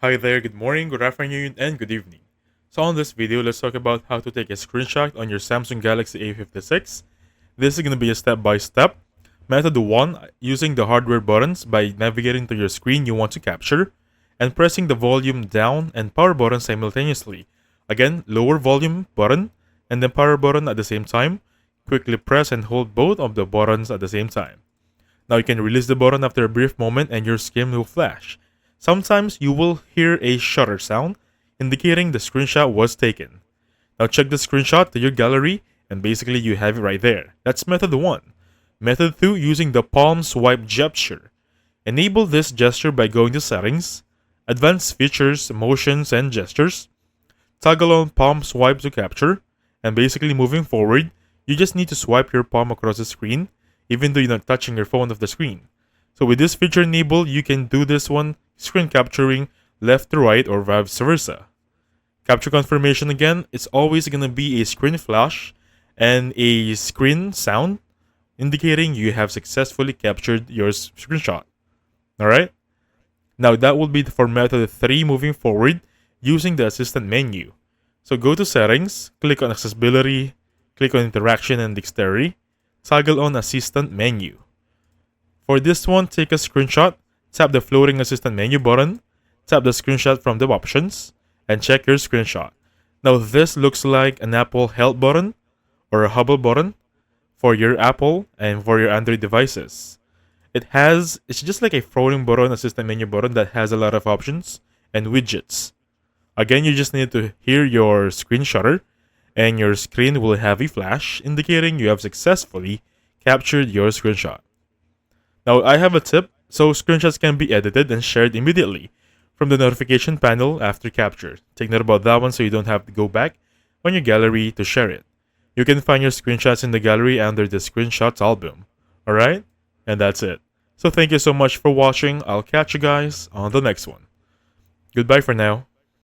Hi there, good morning, good afternoon, and good evening. So on this video, let's talk about how to take a screenshot on your Samsung Galaxy A56. This is going to be a step-by-step. Method 1, using the hardware buttons by navigating to your screen you want to capture, and pressing the volume down and power button simultaneously. Again, lower volume button, and then power button at the same time. Quickly press and hold both of the buttons at the same time. Now you can release the button after a brief moment and your screen will flash. Sometimes you will hear a shutter sound, indicating the screenshot was taken. Now check the screenshot to your gallery and basically you have it right there. That's method 1. Method 2, using the palm swipe gesture. Enable this gesture by going to Settings, Advanced Features, Motions and Gestures. Toggle on palm swipe to capture, and basically moving forward, you just need to swipe your palm across the screen even though you're not touching your phone off the screen. So with this feature enabled, you can do this one screen capturing left to right or vice versa. Capture confirmation again, it's always going to be a screen flash and a screen sound indicating you have successfully captured your screenshot. Alright? Now that will be for method 3 moving forward using the assistant menu. So go to Settings, click on Accessibility, click on Interaction and Dexterity, toggle on Assistant menu. For this one, take a screenshot, tap the floating assistant menu button, tap the screenshot from the options, and check your screenshot. Now this looks like an Apple Help button or a Hubble button for your Apple and for your Android devices. It's just like a floating button, assistant menu button that has a lot of options and widgets. Again, you just need to hear your screen shutter and your screen will have a flash indicating you have successfully captured your screenshot. Now, I have a tip, so screenshots can be edited and shared immediately from the notification panel after capture. Take note about that one so you don't have to go back on your gallery to share it. You can find your screenshots in the gallery under the screenshots album. Alright? And that's it. So thank you so much for watching. I'll catch you guys on the next one. Goodbye for now.